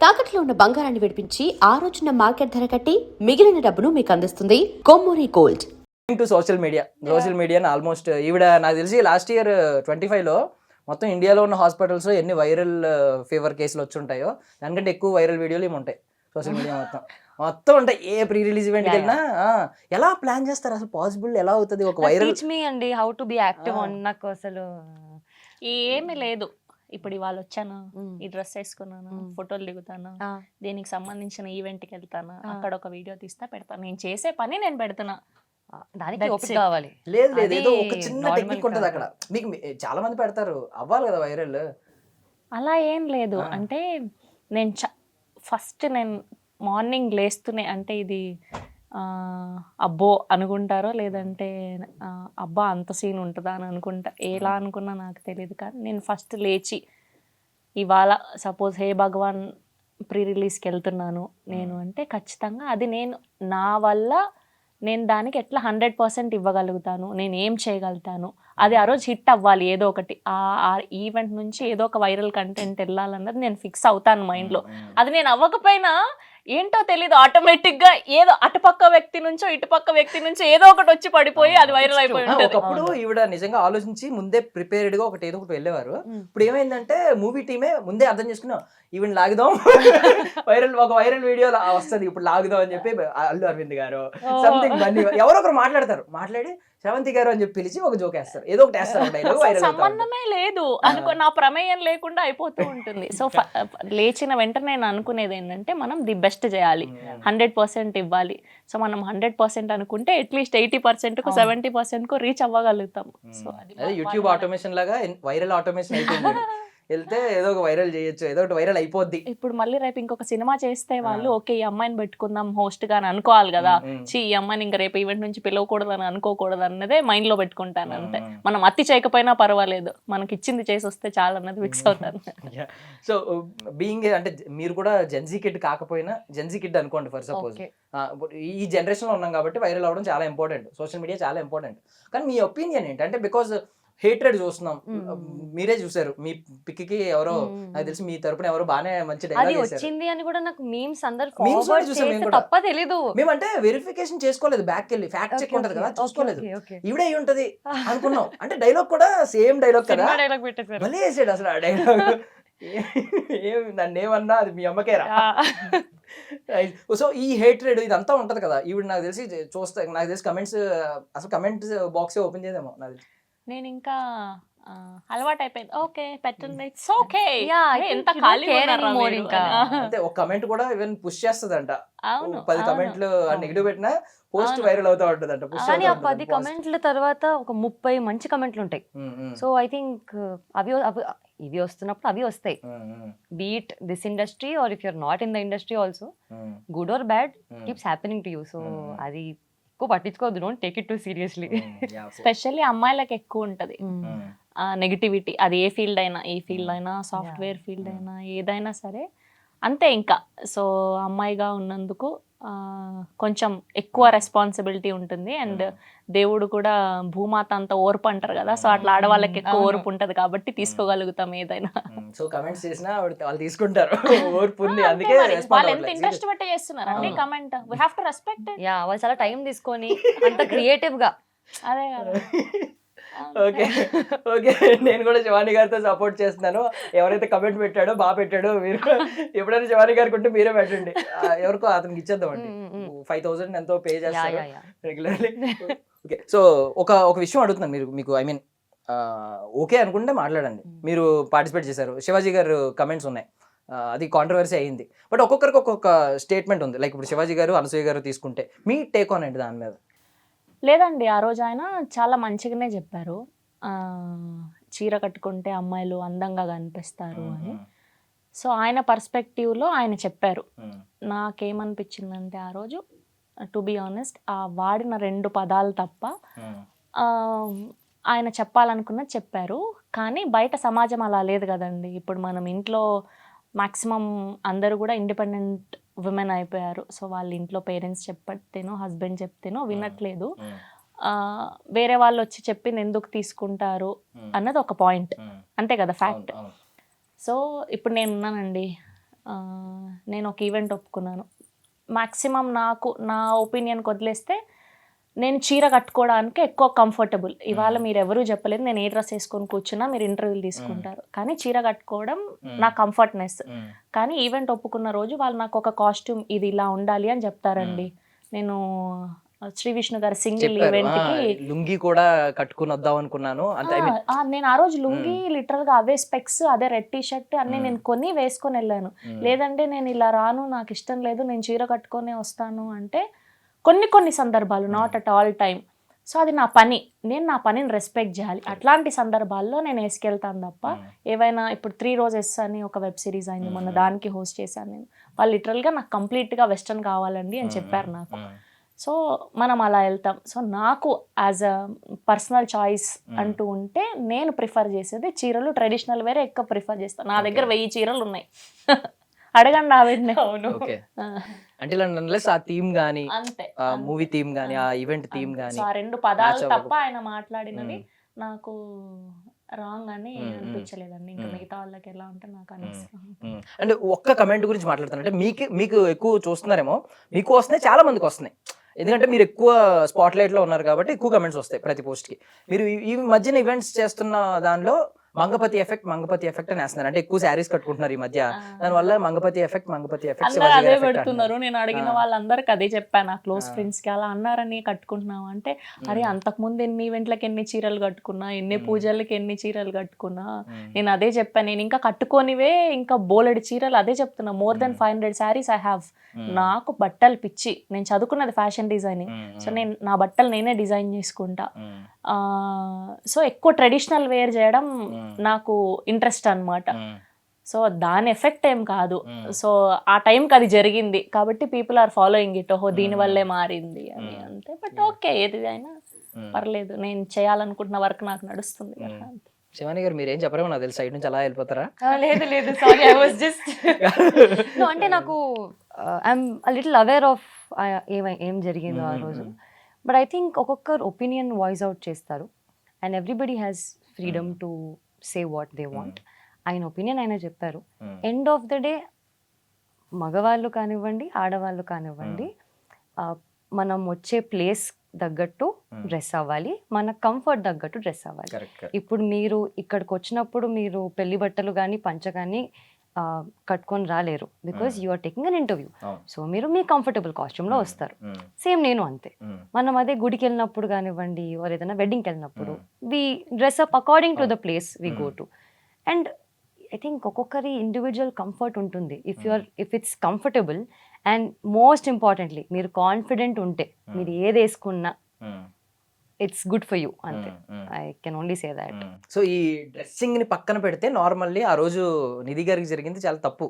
తాకట్లో ఉన్న బంగారాన్ని విడిపించి ఆ రోజున మార్కెట్ ధర కట్టి మిగిలిన డబ్బును మీకు అందిస్తుంది కొమ్మూరి గోల్డ్. టు సోషల్ మీడియాని ఆల్మోస్ట్ ఈవిడ నాకు తెలిసి లాస్ట్ ఇయర్ 25లో మొత్తం ఇండియాలో ఉన్న హాస్పిటల్స్ ఎన్ని వైరల్ ఫీవర్ కేసులు వచ్చి ఉంటాయో దానికంటే ఎక్కువ వైరల్ వీడియోలు ఏమి ఉంటాయి సోషల్ మీడియా మొత్తం ఉంటాయి. ఏ ప్రీ రిలీజ్ ఈవెంట్కి వెళ్ళినా ఎలా ప్లాన్ చేస్తారు అసలు, పాసిబుల్ ఎలా అవుతుంది ఒక వైరల్? టీచ్ మీ అండి how to be active on. నాకు అసలు ఏమీ లేదు. ఇప్పుడు ఇవాళ వచ్చాను, ఈ డ్రెస్ వేసుకున్నాను, ఫోటోలు దిగుతాను, దీనికి సంబంధించిన ఈవెంట్కి వెళ్తాను, అక్కడ ఒక వీడియో తీస్తా పెడతాను. నేను చేసే పని నేను పెడుతున్నా, దానికి ఓపిక కావాలి. లేదు లేదు, ఏదో ఒక చిన్న టెక్నిక్ ఉంటుంది అక్కడ. మీకు చాలా మంది పెడతారు, అవ్వాలి కదా వైరల్. అలా ఏం లేదు. అంటే నేను ఫస్ట్ నేను మార్నింగ్ లేస్తూనే, అంటే ఇది అబ్బో అనుకుంటారో లేదంటే అబ్బా అంత సీన్ ఉంటుందా అని అనుకుంటా. ఎలా అనుకున్నా నాకు తెలియదు, కానీ నేను ఫస్ట్ లేచి ఇవాళ సపోజ్ హే భగవాన్ ప్రీ రిలీజ్కి వెళ్తున్నాను నేను అంటే ఖచ్చితంగా అది నేను నా వల్ల నేను దానికి ఎట్లా 100% ఇవ్వగలుగుతాను, నేను ఏం చేయగలుగుతాను, అది ఆ రోజు హిట్ అవ్వాలి. ఏదో ఒకటి ఆ ఈవెంట్ నుంచి ఏదో ఒక వైరల్ కంటెంట్ వెళ్ళాలన్నది నేను ఫిక్స్ అవుతాను మైండ్లో. అది నేను అవ్వకపోయినా ఏంటో తెలీదు, ఆటోమేటిక్గా ఏదో అటుపక్క వ్యక్తి నుంచో ఇటుపక్క వ్యక్తి నుంచో ఏదో ఒకటి వచ్చి పడిపోయి అది వైరల్ అయిపోయి ఉంటుంది. ఒకప్పుడు ఈవిడ నిజంగా ఆలోచించి ముందే ప్రిపేర్డ్గా ఏదో ఒకటి వెళ్ళేవారు. ఇప్పుడు ఏమైందంటే మూవీ టీమే ముందే అర్థం చేసుకున్నాం, ఈవెన్ లాగుదాం ఒక వైరల్ వీడియో వస్తుంది ఇప్పుడు లాగుదాం అని చెప్పి అల్లు అరవింద్ గారు సంథింగ్ బన్నీ ఎవరో ఒకరు మాట్లాడి శ్రవంతి గారు అని చెప్పి పిలిచి ఒక జోక్ వేస్తారు, ఏదో ఒకటి వేస్తారు. సంబంధమే లేదు అనుకో, నా ప్రమేయం లేకుండా అయిపోతూ ఉంటుంది. సో లేచిన వెంటనే నేను అనుకునేది ఏంటంటే మనం ది బెస్ట్ చేయాలి, 100% ఇవ్వాలి. సో మనం 100% అనుకుంటే అట్లీస్ట్ 80%కు 70%కు రీచ్ అవ్వగలుగుతాం. సో అది యూట్యూబ్ ఆటోమేషన్ లాగా వైరల్ ఆటోమేషన్ అయిపోయింది. వెళ్తే ఏదో ఒక వైరల్ చేయొచ్చు, ఏదో ఒకటి వైరల్ అయిపోద్ది. ఇప్పుడు మళ్ళీ రేపు ఇంకొక సినిమా చేస్తే వాళ్ళు ఓకే ఈ అమ్మాయిని పెట్టుకుందాం హోస్ట్ గా అని అనుకోవాలి కదా. ఈ అమ్మాయిని ఇంకా రేపు ఈవెంట్ నుంచి పిలవకూడదు అని అనుకోకూడదు అన్నదే మైండ్ లో పెట్టుకుంటాను అంతే. మనం అతి చేయకపోయినా పర్వాలేదు, మనకి ఇచ్చింది చేసి వస్తే చాలా అన్నది ఫిక్స్ అవుతాను. సో బీయింగ్ అంటే మీరు కూడా జెన్జీ కిడ్ కాకపోయినా జెన్జీ కిడ్ అనుకోండి ఫర్ సపోజ్, ఈ జనరేషన్ లో ఉన్నాం కాబట్టి వైరల్ అవ్వడం చాలా ఇంపార్టెంట్, సోషల్ మీడియా చాలా ఇంపార్టెంట్. కానీ మీ ఒపీనియన్ ఏంటంటే, బికాజ్ హేట్రెడ్ చూస్తున్నాం, మీరే చూసారు, మీ పిక్కి ఎవరో నాకు తెలిసి మీ తరపున ఎవరో బానే మంచి డైలాగ్ వచ్చింది అని కూడా నాకు మీమ్స్ అందరూ ఫార్వర్డ్ చేస్తే తప్ప తెలీదు. మేమంటే వెరిఫికేషన్ చేసుకోలేదు, బ్యాక్ వెళ్ళి ఫ్యాక్ట్ చెక్ ఉంటది కదా, చూసుకోలేదు, ఈవిడే అయి ఉంటది అనుకున్నాం. అంటే డైలాగ్ కూడా సేమ్ డైలాగ్ కదా, మళ్ళీ వేసాడు అసలు ఆ డైలాగ్. నన్ను ఏమన్నా అది మీ అమ్మకేరా. సో ఈ హేట్రెడ్ ఇదంతా ఉంటది కదా, ఈవిడ నాకు తెలిసి చూస్తే నాకు తెలిసి కమెంట్స్ అసలు కమెంట్స్ బాక్స్ ఓపెన్ చేయదేమో నాకు తెలిసి. నేను ఇంకా అలవాటు అయిపోయింది, ఓకే పెట్టండి ఇట్స్ ఓకే. ఎంత ఖాళీ ఇంకా అంటే ఒక కమెంట్ కూడా ఈవెన్ పుష్ చేస్తదంట. అవును, 10 కమెంట్లు నెగిటివ్ పెట్టినా పోస్ట్ వైరల్ అవుతా ఉంటదంట. కానీ ఆ 10 కమెంట్ల తర్వాత ఒక 30 మంచి కమెంట్లు ఉంటాయి. సో ఐ థింక్ ఇవి వస్తున్నప్పుడు అవి వస్తాయి. Beat this industry or if you're not in the industry also, good or bad keeps happening to you. So అది ఎక్కువ పట్టించుకోవద్దు, don't take it too seriously. Specially అమ్మాయిలకు ఎక్కువ ఉంటది నెగిటివిటీ. అది ఏ ఫీల్డ్ అయినా, ఈ ఫీల్డ్ అయినా, సాఫ్ట్వేర్ ఫీల్డ్ అయినా, ఏదైనా సరే అంతే. ఇంకా సో అమ్మాయిగా ఉన్నందుకు కొంచెం ఎక్కువ రెస్పాన్సిబిలిటీ ఉంటుంది. అండ్ దేవుడు కూడా భూమాత అంత ఓర్పు అంటారు కదా, సో అట్లా ఆడవాళ్ళకి ఎక్కువ ఓర్పు ఉంటది కాబట్టి తీసుకోగలుగుతాం ఏదైనా. సో కమెంట్స్ చేసినా వాళ్ళు తీసుకుంటారు, ఓర్పు ఉంది, అందుకే వాళ్ళు ఎంత ఇంట్రెస్ట్ పెట్టి చేస్తున్నారు అంటే comment, we have to respect. వాళ్ళు చాలా టైం తీసుకొని అంత క్రియేటివ్ గా. అదే కదా. ఓకే ఓకే, నేను కూడా శివాని గారితో సపోర్ట్ చేస్తున్నాను. ఎవరైతే కమెంట్ పెట్టాడో బాగా పెట్టాడో, మీరు ఎప్పుడైనా శివాని గారికి ఉంటే మీరే పెట్టండి, ఎవరికో అతనికి ఇచ్చేద్దామండి. 5,000 ఎంతో పే చేస్తారు రెగ్యులర్లీ. ఓకే, సో ఒక విషయం అడుగుతున్నాను, మీకు ఐ మీన్ ఓకే అనుకుంటే మాట్లాడండి. మీరు పార్టిసిపేట్ చేశారు, శివాజీ గారు కమెంట్స్ ఉన్నాయి, అది కాంట్రవర్సీ అయ్యింది. బట్ ఒక్కొక్కరికి ఒక్కొక్క స్టేట్మెంట్ ఉంది. లైక్ ఇప్పుడు శివాజీ గారు, అనసూయ గారు తీసుకుంటే మీ టేక్ ఆన్ ఏంటి దాని మీద? లేదండి, ఆ రోజు ఆయన చాలా మంచిగానే చెప్పారు, చీర కట్టుకుంటే అమ్మాయిలు అందంగా కనిపిస్తారు అని. సో ఆయన పర్స్పెక్టివ్లో ఆయన చెప్పారు. నాకేమనిపించిందంటే ఆ రోజు టు బి ఆనెస్ట్, ఆ వాడిన 2 పదాలు తప్ప ఆయన చెప్పాలనుకున్నది చెప్పారు. కానీ బయట సమాజం అలా లేదు కదండి. ఇప్పుడు మనం ఇంట్లో మ్యాక్సిమం అందరూ కూడా ఇండిపెండెంట్ ఉమెన్ అయిపోయారు. సో వాళ్ళ ఇంట్లో పేరెంట్స్ చెప్పతేనో హస్బెండ్ చెప్తేనో వినట్లేదు. వేరే వాళ్ళు వచ్చి చెప్పింది ఎందుకు తీసుకుంటారు అన్నది ఒక పాయింట్, అంతే కదా ఫ్యాక్ట్. సో ఇప్పుడు నేను ఉన్నానండి, నేను ఒక ఈవెంట్ ఒప్పుకున్నాను. మ్యాక్సిమం నాకు నా ఒపీనియన్కి వదిలేస్తే నేను చీర కట్టుకోవడానికి ఎక్కువ కంఫర్టబుల్. ఇవాళ మీరు ఎవరూ చెప్పలేదు నేను ఏ డ్రెస్ వేసుకొని కూర్చున్నా మీరు ఇంటర్వ్యూలు తీసుకుంటారు, కానీ చీర కట్టుకోవడం నా కంఫర్ట్నెస్. కానీ ఈవెంట్ ఒప్పుకున్న రోజు వాళ్ళు నాకు ఒక కాస్ట్యూమ్ ఇది ఇలా ఉండాలి అని చెప్తారండి. నేను శ్రీ విష్ణు గారి సింగిల్ ఈవెంట్ కి లుంగి కూడా కట్టుకుని వద్దాం అనుకున్నాను అంటే నేను ఆ రోజు లుంగి లిటరల్ గా అవే స్పెక్స్ అదే రెడ్ టీ షర్ట్ అన్ని నేను కొని వేసుకొని వెళ్ళాను. లేదంటే నేను ఇలా రాను, నాకు ఇష్టం లేదు, నేను చీర కట్టుకొని వస్తాను అంటే కొన్ని సందర్భాలు, not at all time. So అది నా పని, నేను నా పనిని రెస్పెక్ట్ చేయాలి. అట్లాంటి సందర్భాల్లో నేను వేసుకెళ్తాను తప్ప ఏవైనా ఇప్పుడు 3 Roses అని ఒక వెబ్ సిరీస్ అయింది మొన్న, దానికి హోస్ట్ చేశాను నేను. వాళ్ళు లిటరల్గా నాకు కంప్లీట్గా వెస్టర్న్ కావాలండి అని చెప్పారు నాకు. సో మనం అలా వెళ్తాం. సో నాకు యాజ్ అ పర్సనల్ చాయిస్ అంటూ ఉంటే నేను ప్రిఫర్ చేసేది చీరలు, ట్రెడిషనల్ వేరే ఎక్కువ ప్రిఫర్ చేస్తాను. నా దగ్గర 1000 చీరలు ఉన్నాయి. అడగండి ఆవిడని. అవును, అంటే ఆ థీమ్ గానీ అంతే, మూవీ థీమ్ గానీ ఆ ఈవెంట్ థీమ్ గానీ ఆ 2 పదాలు తప్ప ఆయన మాట్లాడినవి నాకు రాంగ్ అని అనిపించలేదండి. ఇంకా మిగతా వాళ్ళకి ఎలా ఉంటే నాకు అనేసి. అంటే ఒక్క కమెంట్ గురించి మాట్లాడతాను అంటే మీకు ఎక్కువ చూస్తున్నారేమో, మీకు వస్తున్నాయి, చాలా మందికి వస్తున్నాయి. ఎందుకంటే మీరు ఎక్కువ స్పాట్ లైట్ లో ఉన్నారు కాబట్టి ఎక్కువ కమెంట్స్ వస్తాయి ప్రతి పోస్ట్ కి. మీరు ఈ మధ్యన ఈవెంట్స్ చేస్తున్న దానిలో మంగపతి ఎఫెక్ట్ అని వేస్తున్నారు. అంటే ఎక్కువ శారీస్ కట్టుకుంటున్నారు ఈ మధ్య, దానివల్ల మంగపతి ఎఫెక్ట్ అదే పెడుతున్నారు. నేను అడిగిన వాళ్ళందరికి అదే చెప్పాను, నా క్లోజ్ ఫ్రెండ్స్ కి. అలా అన్నారని కట్టుకుంటున్నావు అంటే, అరే అంతకుముందు ఎన్ని ఈవెంట్లకి ఎన్ని చీరలు కట్టుకున్నా, ఎన్ని పూజలకి ఎన్ని చీరలు కట్టుకున్నా. నేను అదే చెప్పాను, నేను ఇంకా కట్టుకోనివే ఇంకా బోలెడు చీరలు. అదే చెప్తున్నా, more than 500 sarees I have. నాకు బట్టలు పిచ్చి, నేను చదువుకున్నది ఫ్యాషన్ డిజైనింగ్. సో నేను నా బట్టలు నేనే డిజైన్ చేసుకుంటా. సో ఎక్కువ ట్రెడిషనల్ వేర్ చేయడం నాకు ఇంట్రెస్ట్ అన్నమాట. సో దాని ఎఫెక్ట్ ఏం కాదు. సో ఆ టైంకి అది జరిగింది కాబట్టి పీపుల్ ఆర్ ఫాలోయింగ్ ఇట్. ఓహో దీని వల్లే మారింది అని అంతే. బట్ ఓకే, ఏది అయినా పర్లేదు, నేను చేయాలనుకుంటున్న వర్క్ నాకు నడుస్తుంది. శివాని గారు మీరేం చెప్పరేమో నాకు తెలిసి సైడ్ నుంచి అలా వెళ్ళిపోతారా? లేదు సారీ, ఐ వాస్ జస్ట్ అంటే నాకు ఐఎమ్ లిటిల్ అవేర్ ఆఫ్ ఏం జరిగిందో ఆ రోజు. బట్ ఐ థింక్ ఒక్కొక్కరు ఒపీనియన్ వాయిస్ అవుట్ చేస్తారు and everybody has freedom to say what they want. ఆయన ఒపీనియన్ ఆయన చెప్పారు. ఎండ్ ఆఫ్ ద డే మగవాళ్ళు కానివ్వండి, ఆడవాళ్ళు కానివ్వండి, మనం వచ్చే ప్లేస్ తగ్గట్టు డ్రెస్ అవ్వాలి, మన కంఫర్ట్ తగ్గట్టు డ్రెస్ అవ్వాలి. ఇప్పుడు మీరు ఇక్కడికి వచ్చినప్పుడు మీరు పెళ్లి బట్టలు కానీ పంచ కానీ కట్టుకొని రాలేరు, because you are taking an interview. So మీరు మీ కంఫర్టబుల్ కాస్ట్యూమ్లో వస్తారు. సేమ్ నేను అంతే. మనం అదే గుడికి వెళ్ళినప్పుడు కానివ్వండి, ఆర్ ఏదైనా వెడ్డింగ్కి వెళ్ళినప్పుడు we dress up according to the place we go to. And I think ఒక్కొక్కరి ఇండివిజువల్ కంఫర్ట్ ఉంటుంది. If it's comfortable and most importantly మీరు కాన్ఫిడెంట్ ఉంటే మీరు ఏది వేసుకున్నా ఇట్స్ గుడ్ ఫర్ యూ అంతే. I can only say that. So ఈ dressing ని పక్కన పెడితే నార్మల్లీ ఆ రోజు నిధి గారికి జరిగింది చాలా తప్పు.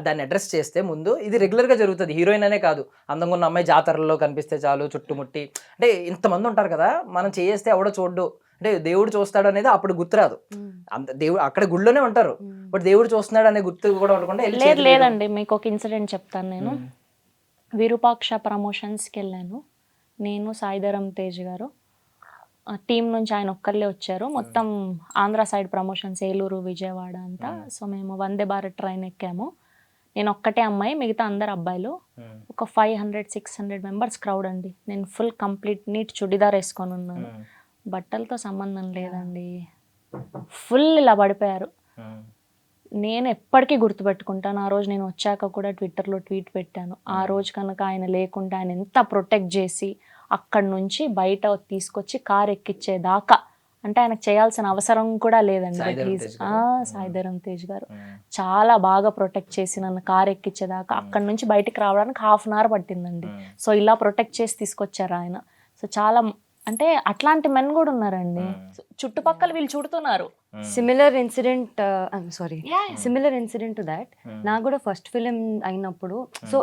దాన్ని అడ్రస్ చేస్తే ముందు ఇది రెగ్యులర్ గా జరుగుతుంది. హీరోయిన్ అనే కాదు, అందంగా ఉన్న అమ్మాయి జాతరలో కనిపిస్తే చాలు చుట్టుముట్టి, అంటే ఇంతమంది ఉంటారు కదా, మనం చేస్తే ఎవడో చూడ్డు, అంటే దేవుడు చూస్తాడు అనేది అప్పుడు గుర్తురాదు. అంత దేవుడు అక్కడ గుళ్ళోనే ఉంటారు, బట్ దేవుడు చూస్తున్నాడు అనే గుర్తు కూడా ఉండకుండా లేదండి. మీకు ఒక ఇన్సిడెంట్ చెప్తాను. నేను విరూపాక్ష ప్రమోషన్స్కి వెళ్ళాను. నేను సాయిధరం తేజ్ గారు టీం నుంచి ఆయన ఒక్కళ్ళే వచ్చారు. మొత్తం ఆంధ్ర సైడ్ ప్రమోషన్స్, ఏలూరు, విజయవాడ అంతా. సో మేము వందే భారత్ ట్రైన్ ఎక్కాము. నేను ఒక్కటే అమ్మాయి, మిగతా అందరు అబ్బాయిలు. ఒక 500-600 మెంబర్స్ క్రౌడ్ అండి. నేను ఫుల్ కంప్లీట్ నీట్ చుడిదార్ వేసుకొని ఉన్నాను. బట్టలతో సంబంధం లేదండి, ఫుల్ ఇలా పడిపోయారు. నేను ఎప్పటికీ గుర్తుపెట్టుకుంటాను. ఆ రోజు నేను వచ్చాక కూడా ట్విట్టర్లో ట్వీట్ పెట్టాను. ఆ రోజు కనుక ఆయన లేకుంటే ఆయన ఎంత ప్రొటెక్ట్ చేసి అక్కడి నుంచి బయట తీసుకొచ్చి కార్ ఎక్కించేదాకా, అంటే ఆయనకు చేయాల్సిన అవసరం కూడా లేదండి. ప్లీజ్ సాయిధరం తేజ్ గారు చాలా బాగా ప్రొటెక్ట్ చేసి నన్ను కార్ ఎక్కించేదాకా, అక్కడి నుంచి బయటికి రావడానికి 1/2 hour పట్టిందండి. సో ఇలా ప్రొటెక్ట్ చేసి తీసుకొచ్చారు ఆయన. సో చాలా, అంటే అట్లాంటి మెన్ కూడా ఉన్నారండి చుట్టుపక్కల, వీళ్ళు చూడుతున్నారు. సిమిలర్ ఇన్సిడెంట్ టు దాట్ నాకు కూడా ఫస్ట్ ఫిలిం అయినప్పుడు. సో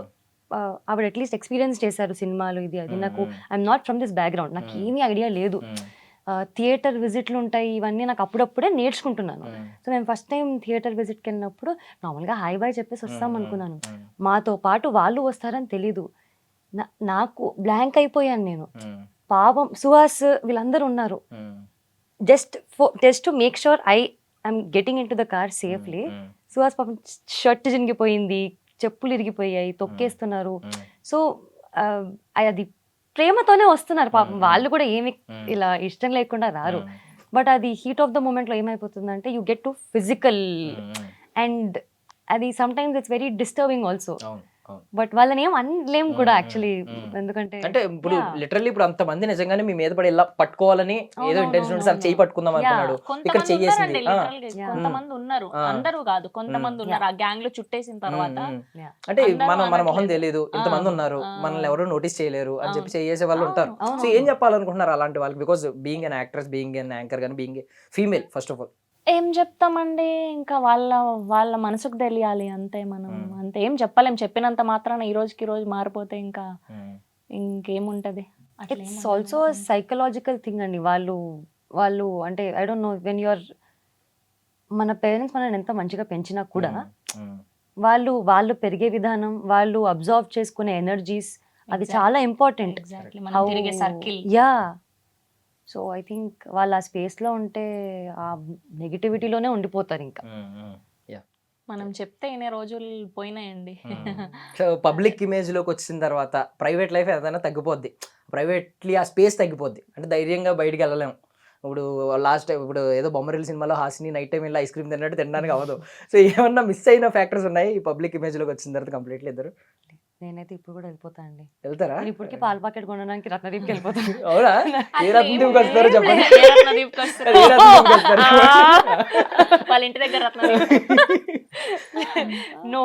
ఆవిడ అట్లీస్ట్ ఎక్స్పీరియన్స్ చేశారు సినిమాలు, ఇది అది. నాకు I'm not from this background, నాకు ఏమీ ఐడియా లేదు. థియేటర్ విజిట్లు ఉంటాయి, ఇవన్నీ నాకు అప్పుడప్పుడే నేర్చుకుంటున్నాను. సో మేము ఫస్ట్ టైం థియేటర్ విజిట్కి వెళ్ళినప్పుడు నార్మల్గా హాయ్ బాయ్ చెప్పేసి వస్తాం అనుకున్నాను. మాతో పాటు వాళ్ళు వస్తారని తెలీదు. నాకు బ్లాంక్ అయిపోయాను నేను. పాపం సుహాస్ వీళ్ళందరూ ఉన్నారు. Just to make sure I I'm getting in to the car safely. Suhas పాపం షర్ట్ చినిగిపోయింది, చెప్పులు ఇరిగిపోయాయి, తొక్కేస్తున్నారు. సో అది ప్రేమతోనే వస్తున్నారు పాపం, వాళ్ళు కూడా ఏమి ఇలా ఇష్టం లేకుండా రారు. బట్ అది హీట్ ఆఫ్ ద మూమెంట్ లో ఏమైపోతుందంటే you get to physical, and అది sometimes it's very disturbing also. But వాళ్ళని ఏం అనలేం కూడా యాక్చువల్లీ, ఎందుకంటే అంటే ఇప్పుడు లిటరల్లీ ఇప్పుడు అంత మంది నిజంగానే మీ మీద పడి ఇలా పట్టుకోవాలని ఏదో ఇంటెన్షన్ ఉంటే సార్ చేయి పట్టుకుందాం అనుకున్నాడు, ఇక్కడ కొంతమంది చెయ్యేసింది. ఉన్నారండి, literally. కొంతమంది ఉన్నారు, అందరూ కాదు, కొంతమంది ఉన్నారు. ఆ గ్యాంగ్ లో చుట్టేసిన తర్వాత అంటే అందరూ మన మొహం అనట్లేదు. తెలియదు, ఇంతమంది ఉన్నారు, మనల్ని ఎవరు నోటీస్ చేయలేరు అని చెప్పి చేసే వాళ్ళు ఉంటారు. అవును. సో ఏం చెప్పాలనుకుంటున్నారు అలాంటి వాళ్ళకి? Because being an actress, being an anchor కానీ, being female first of all ఏం చెప్తామండి, ఇంకా వాళ్ళ మనసుకు తెలియాలి అంతే. మనం అంతే ఏం చెప్పలేం. చెప్పినంత మాత్రాన ఈ రోజుకి ఈ రోజు మారిపోతే ఇంకా ఇంకేముంటది. ఇట్స్ ఆల్సో సైకలాజికల్ థింగ్ అండి. వాళ్ళు అంటే I don't know, when you're, మన పేరెంట్స్ మనల్ని ఎంత మంచిగా పెంచినా కూడా వాళ్ళు పెరిగే విధానం, వాళ్ళు అబ్జర్వ్ చేసుకునే ఎనర్జీస్, అది చాలా ఇంపార్టెంట్. ఎగ్జాక్ట్లీ, మనం తిరిగే circle. Yeah, so I think వాళ్ళు ఆ స్పేస్లో ఉంటే ఆ నెగిటివిటీలోనే ఉండిపోతారు ఇంకా. మనం చెప్తే ఇన్ని రోజులు పోయినాయండి. సో పబ్లిక్ ఇమేజ్ లోకి వచ్చిన తర్వాత ప్రైవేట్ లైఫ్ ఏదైనా తగ్గిపోద్ది, ప్రైవేట్లీ ఆ స్పేస్ తగ్గిపోద్ది, అంటే ధైర్యంగా బయటికి వెళ్ళలేము. ఇప్పుడు లాస్ట్ టైం ఇప్పుడు ఏదో బొమ్మరిల్ సినిమాలో హాసిని నైట్ టైం వెళ్ళి ఐస్ క్రీమ్ తిన్నట్టు తినడానికి అవ్వదు. సో ఏమన్నా మిస్ అయిన ఫ్యాక్టర్స్ ఉన్నాయి ఈ పబ్లిక్ ఇమేజ్ లోకి వచ్చిన తర్వాత కంప్లీట్లీ ఇద్దరు? నేనైతే ఇప్పుడు కూడా వెళ్ళిపోతా అండి. వెళ్తారా? నేను ఇప్పటికీ పాల ప్యాకెట్ కొనడానికి రత్నదీప్కి వెళ్ళిపోతాను. అవునా? ఏ రత్నదీప్కి వస్తారు చెప్పండి? ఏ రత్నదీప్కి వస్తారు? ఏ రత్నదీప్కి వస్తారు? వాళ్ళ ఇంటి దగ్గర రత్నదీప్. నో,